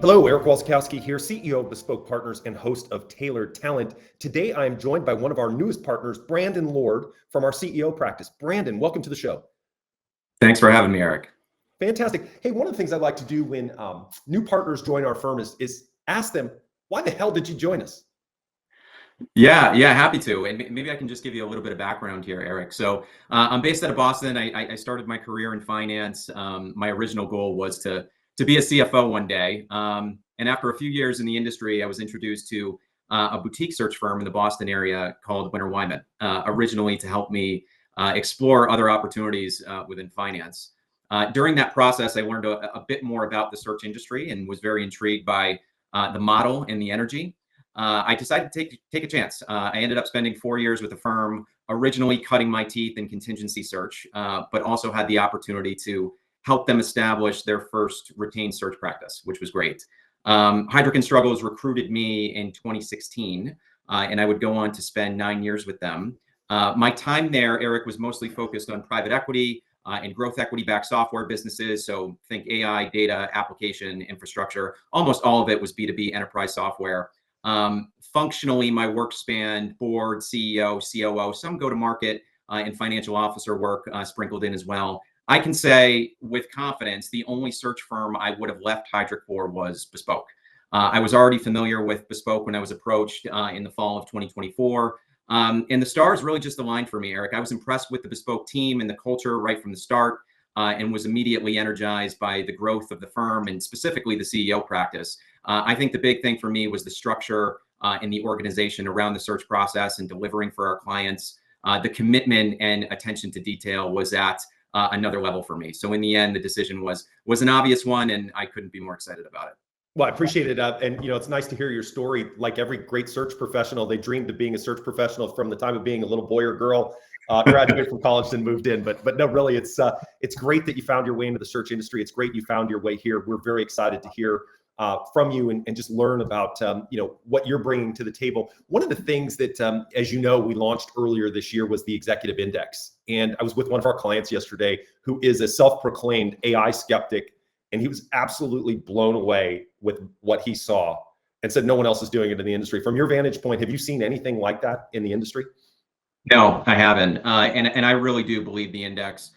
Hello, Eric Walczykowski here, CEO of Bespoke Partners and host of Tailored Talent. Today, I am joined by one of our newest partners, Brandon Lord from our CEO practice. Brandon, welcome to the show. Thanks for having me, Eric. Fantastic. Hey, one of the things I like to do when new partners join our firm is ask them, why the hell did you join us? Yeah, happy to. And maybe I can just give you a little bit of background here, Eric. So I'm based out of Boston. I started my career in finance. My original goal was to be a CFO one day. And after a few years in the industry, I was introduced to a boutique search firm in the Boston area called Winter Wyman, originally to help me explore other opportunities within finance. During that process, I learned a bit more about the search industry and was very intrigued by the model and the energy. I decided to take a chance. I ended up spending 4 years with the firm, originally cutting my teeth in contingency search, but also had the opportunity to help them establish their first retained search practice, which was great. Heidrick & Struggles recruited me in 2016, and I would go on to spend 9 years with them. My time there, Eric, was mostly focused on private equity and growth equity-backed software businesses. So think AI, data, application, infrastructure. Almost all of it was B2B enterprise software. Functionally, my work spanned board, CEO, COO, some go-to-market and financial officer work sprinkled in as well. I can say with confidence, the only search firm I would have left Heidrick for was Bespoke. I was already familiar with Bespoke when I was approached in the fall of 2024. And the stars really just aligned for me, Eric. I was impressed with the Bespoke team and the culture right from the start and was immediately energized by the growth of the firm and specifically the CEO practice. I think the big thing for me was the structure in the organization around the search process and delivering for our clients. The commitment and attention to detail was at another level for me. So in the end, the decision was an obvious one, and I couldn't be more excited about it. Well, I appreciate it. And it's nice to hear your story. Like every great search professional, they dreamed of being a search professional from the time of being a little boy or girl, graduated from college and moved in. But no, really, it's great that you found your way into the search industry. It's great you found your way here. We're very excited to hear from you and just learn about what you're bringing to the table. One of the things that, as you know, we launched earlier this year was the Executive Index. And I was with one of our clients yesterday who is a self-proclaimed AI skeptic. And he was absolutely blown away with what he saw and said no one else is doing it in the industry. From your vantage point, have you seen anything like that in the industry? No, I haven't. And I really do believe the index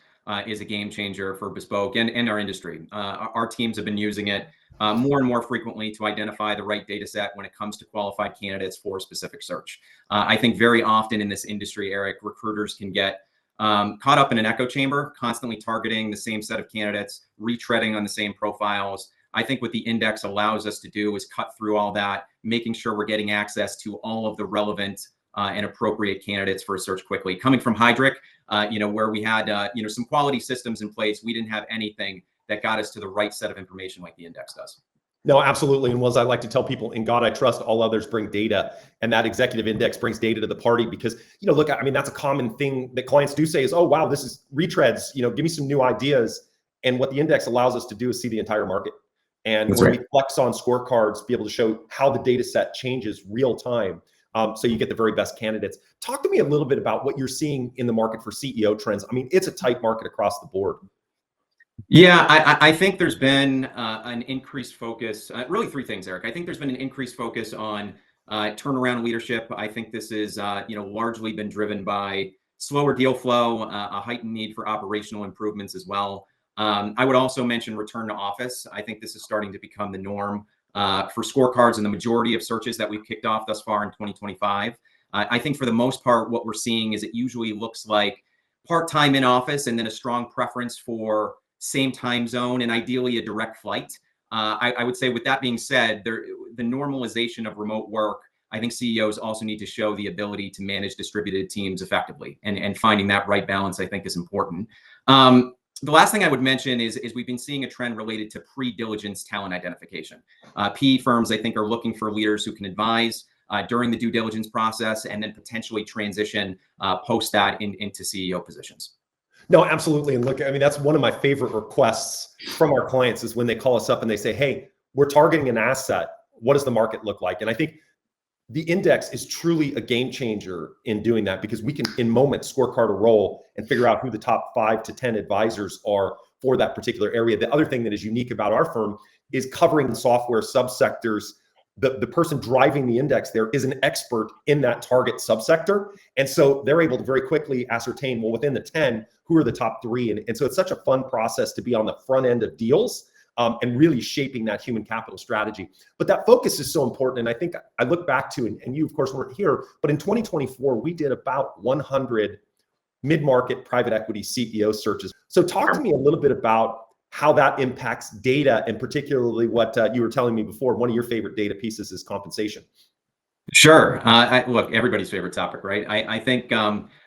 is a game changer for Bespoke and our industry. Our teams have been using it more and more frequently to identify the right data set when it comes to qualified candidates for a specific search. I think very often in this industry, Eric, recruiters can get caught up in an echo chamber, constantly targeting the same set of candidates, retreading on the same profiles. I think what the index allows us to do is cut through all that, making sure we're getting access to all of the relevant and appropriate candidates for a search quickly. Coming from Heidrick, where we had some quality systems in place, we didn't have anything that got us to the right set of information like the index does. No, absolutely. And as I like to tell people, in God I trust, all others bring data. And that Executive Index brings data to the party because, look, I mean, that's a common thing that clients do say is, oh, wow, this is retreads, give me some new ideas. And what the index allows us to do is see the entire market. And That's when right. we flex on scorecards, be able to show how the data set changes real time. So you get the very best candidates. Talk to me a little bit about what you're seeing in the market for CEO trends. I mean, it's a tight market across the board. Yeah, I think there's been an increased focus, really three things, Eric. I think there's been an increased focus on turnaround leadership. I think this is, largely been driven by slower deal flow, a heightened need for operational improvements as well. I would also mention return to office. I think this is starting to become the norm for scorecards in the majority of searches that we've kicked off thus far in 2025. I think for the most part, what we're seeing is it usually looks like part-time in office and then a strong preference for same time zone and ideally a direct flight. I would say with that being said, the normalization of remote work, I think CEOs also need to show the ability to manage distributed teams effectively and finding that right balance, I think is important. The last thing I would mention is we've been seeing a trend related to pre-diligence talent identification. PE firms, I think, are looking for leaders who can advise during the due diligence process and then potentially transition post that into CEO positions. No, absolutely. And look, I mean, that's one of my favorite requests from our clients is when they call us up and they say, hey, we're targeting an asset. What does the market look like? And I think the index is truly a game changer in doing that because we can in moments scorecard a role and figure out who the top 5 to 10 advisors are for that particular area. The other thing that is unique about our firm is covering the software subsectors. The person driving the index there is an expert in that target subsector. And so they're able to very quickly ascertain, well, within the 10, who are the top 3? And so it's such a fun process to be on the front end of deals and really shaping that human capital strategy. But that focus is so important. And I think I look back to, and you of course weren't here, but in 2024, we did about 100 mid-market private equity CEO searches. So talk to me a little bit about how that impacts data, and particularly what you were telling me before, one of your favorite data pieces is compensation. Sure. Look, everybody's favorite topic, right? I think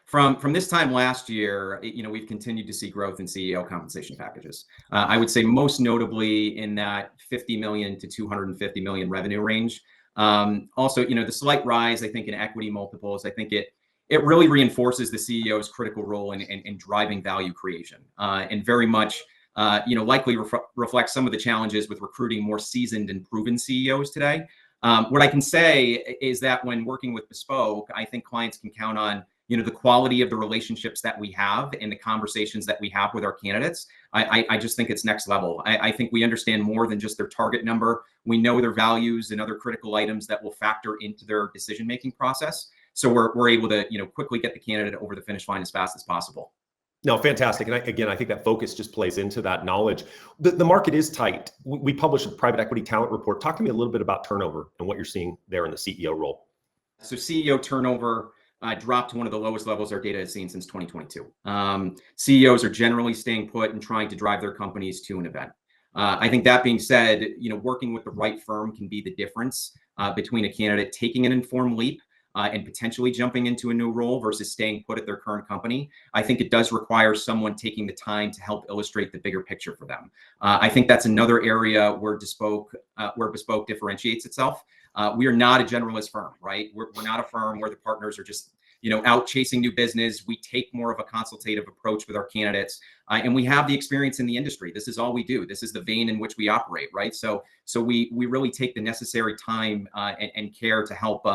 from this time last year, we've continued to see growth in CEO compensation packages. I would say most notably in that 50 million to 250 million revenue range. Also, the slight rise, I think, in equity multiples, I think it really reinforces the CEO's critical role in driving value creation, and very much likely reflects some of the challenges with recruiting more seasoned and proven CEOs today. What I can say is that when working with Bespoke, I think clients can count on the quality of the relationships that we have and the conversations that we have with our candidates. I just think it's next level. I think we understand more than just their target number. We know their values and other critical items that will factor into their decision-making process. So we're able to quickly get the candidate over the finish line as fast as possible. No, fantastic. And I think that focus just plays into that knowledge. The market is tight. We published a private equity talent report. Talk to me a little bit about turnover and what you're seeing there in the CEO role. So CEO turnover dropped to one of the lowest levels our data has seen since 2022. CEOs are generally staying put and trying to drive their companies to an event. I think that being said, working with the right firm can be the difference between a candidate taking an informed leap and potentially jumping into a new role versus staying put at their current company. I think it does require someone taking the time to help illustrate the bigger picture for them. I think that's another area where Bespoke differentiates itself. We are not a generalist firm, right? We're not a firm where the partners are just out chasing new business. We take more of a consultative approach with our candidates, and we have the experience in the industry. This is all we do. This is the vein in which we operate, right? So we really take the necessary time and care to help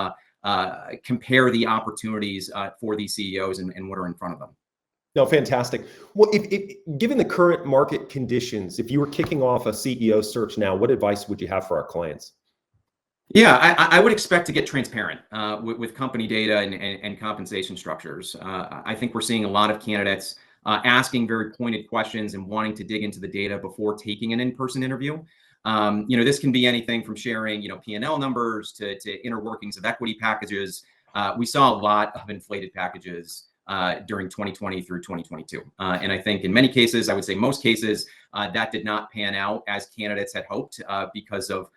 compare the opportunities for these CEOs and what are in front of them. No, fantastic. Well, if given the current market conditions, if you were kicking off a CEO search now, what advice would you have for our clients? Yeah, I would expect to get transparent with company data and compensation structures. I think we're seeing a lot of candidates asking very pointed questions and wanting to dig into the data before taking an in-person interview. This can be anything from sharing, P&L numbers to inner workings of equity packages. We saw a lot of inflated packages during 2020 through 2022. And I think in many cases, I would say most cases, that did not pan out as candidates had hoped because of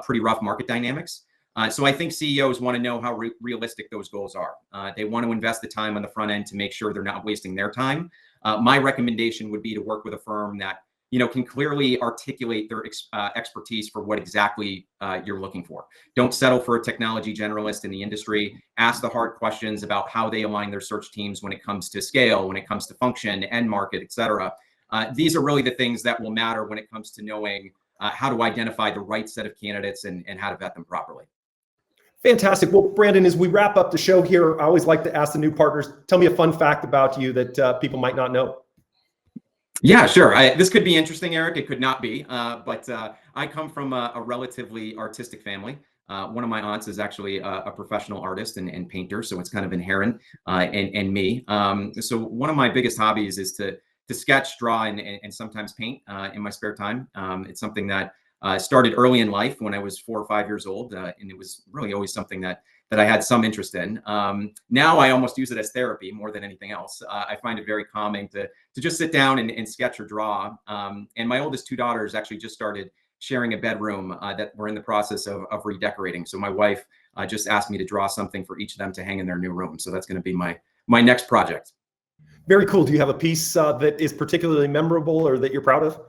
pretty rough market dynamics. So I think CEOs want to know how realistic those goals are. They want to invest the time on the front end to make sure they're not wasting their time. My recommendation would be to work with a firm that can clearly articulate their expertise for what exactly you're looking for. Don't settle for a technology generalist in the industry. Ask the hard questions about how they align their search teams when it comes to scale, when it comes to function, end market, et cetera. These are really the things that will matter when it comes to knowing how to identify the right set of candidates and how to vet them properly. Fantastic. Well, Brandon, as we wrap up the show here, I always like to ask the new partners, tell me a fun fact about you that people might not know. Yeah, sure. This could be interesting, Eric. It could not be, but I come from a relatively artistic family. One of my aunts is actually a professional artist and painter, so it's kind of inherent in me. So one of my biggest hobbies is to sketch, draw, and sometimes paint in my spare time. It's something that started early in life when I was 4 or 5 years old, and it was really always something that I had some interest in. Now I almost use it as therapy more than anything else. I find it very calming to just sit down and sketch or draw. And my oldest 2 daughters actually just started sharing a bedroom that we're in the process of redecorating. So my wife just asked me to draw something for each of them to hang in their new room. So that's going to be my next project. Very cool. Do you have a piece that is particularly memorable or that you're proud of?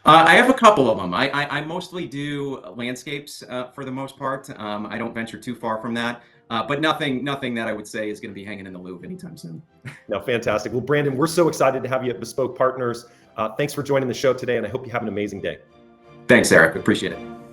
I have a couple of them. I mostly do landscapes for the most part. I don't venture too far from that, but nothing that I would say is going to be hanging in the Louvre anytime soon. No, fantastic. Well, Brandon, we're so excited to have you at Bespoke Partners. Thanks for joining the show today, and I hope you have an amazing day. Thanks, Eric. Appreciate it.